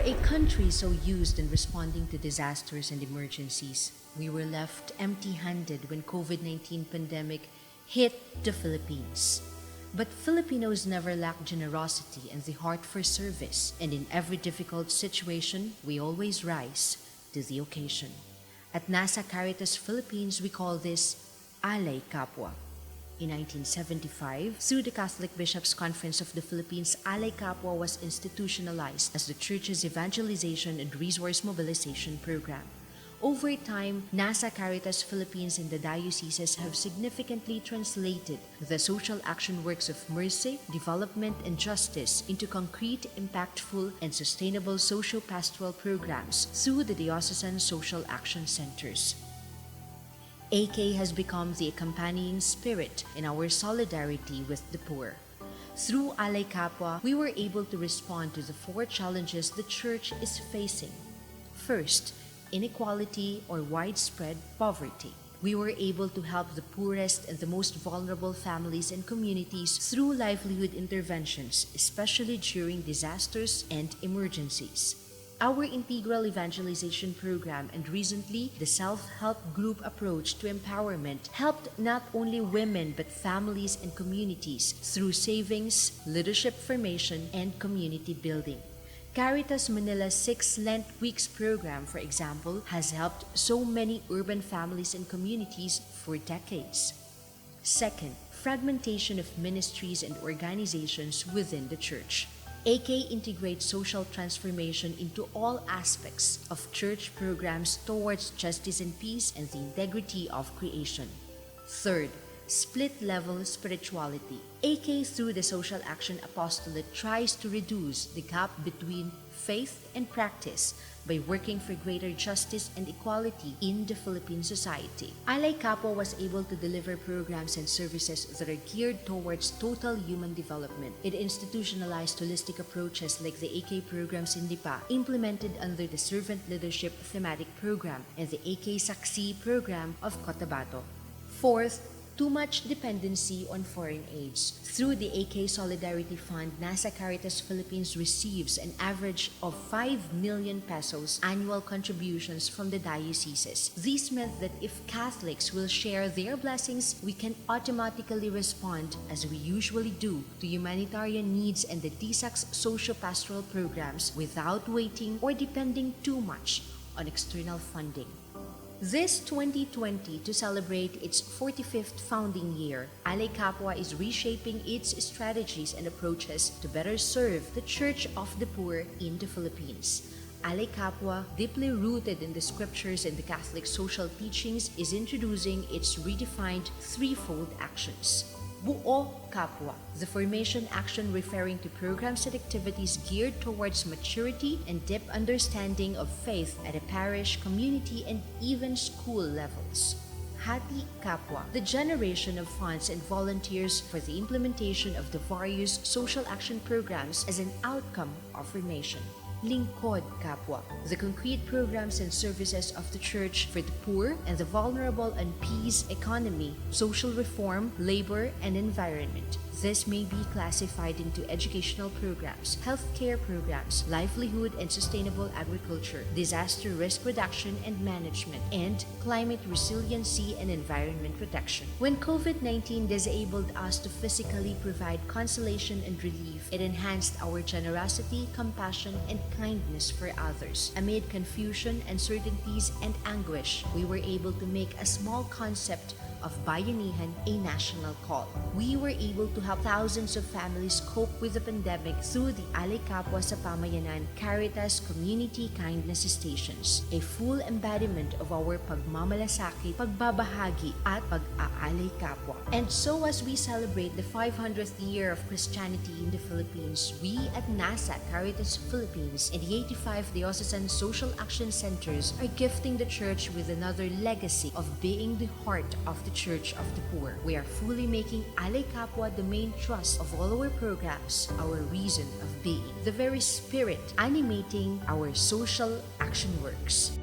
a country so used in responding to disasters and emergencies, we were left empty-handed when COVID-19 pandemic hit the Philippines. But Filipinos never lack generosity and the heart for service, and in every difficult situation, we always rise to the occasion. At NASSA Caritas Philippines, we call this Alay Kapwa. In 1975, through the Catholic Bishops' Conference of the Philippines, Alay Kapwa was institutionalized as the Church's evangelization and resource mobilization program. Over time, NASSA Caritas Philippines and the dioceses have significantly translated the social action works of mercy, development, and justice into concrete, impactful, and sustainable socio-pastoral programs through the diocesan social action centers. AK has become the accompanying spirit in our solidarity with the poor. Through Alay Kapwa, we were able to respond to the four challenges the Church is facing. First, inequality or widespread poverty. We were able to help the poorest and the most vulnerable families and communities through livelihood interventions, especially during disasters and emergencies. Our integral evangelization program and recently the self-help group approach to empowerment helped not only women but families and communities through savings, leadership formation, and community building. Caritas Manila's 6 Lent Weeks program, for example, has helped so many urban families and communities for decades. Second, fragmentation of ministries and organizations within the Church. AK integrates social transformation into all aspects of church programs towards justice and peace and the integrity of creation. Third, split-level spirituality. AK, through the Social Action Apostolate, tries to reduce the gap between faith and practice by working for greater justice and equality in the Philippine society. Alay Kapwa was able to deliver programs and services that are geared towards total human development. It institutionalized holistic approaches like the AK programs in Lipa, implemented under the Servant Leadership Thematic Program and the AK Saksi program of Cotabato. Fourth, too much dependency on foreign aids. Through the AK Solidarity Fund, NASSA Caritas Philippines receives an average of 5 million pesos annual contributions from the dioceses. This meant that if Catholics will share their blessings, we can automatically respond, as we usually do, to humanitarian needs and the DSAC's socio-pastoral programs without waiting or depending too much on external funding. This 2020, to celebrate its 45th founding year, Alay Kapwa is reshaping its strategies and approaches to better serve the Church of the Poor in the Philippines. Alay Kapwa, deeply rooted in the scriptures and the Catholic social teachings, is introducing its redefined threefold actions. Buo Kapwa, the formation action referring to programs and activities geared towards maturity and deep understanding of faith at a parish, community, and even school levels. Hati Kapwa, the generation of funds and volunteers for the implementation of the various social action programs as an outcome of formation. Lingkod Kapwa, the concrete programs and services of the Church for the poor and the vulnerable and peace economy, social reform, labor, and environment. This may be classified into educational programs, healthcare programs, livelihood and sustainable agriculture, disaster risk reduction and management, and climate resiliency and environment protection. When COVID-19 disabled us to physically provide consolation and relief, it enhanced our generosity, compassion, and kindness for others. Amid confusion, uncertainties, and anguish, we were able to make a small concept of Bayanihan a national call. We were able to help thousands of families cope with the pandemic through the Alay Kapwa sa Pamayanan Caritas Community Kindness Stations, a full embodiment of our pagmamalasakit, pagbabahagi, at pag-aalay kapwa. And so as we celebrate the 500th year of Christianity in the Philippines, we at NASSA Caritas Philippines and the 85 diocesan social action centers are gifting the Church with another legacy of being the heart of the Church of the Poor. We are fully making Alay Kapwa the main thrust of all our programs, our reason of being, the very spirit animating our social action works.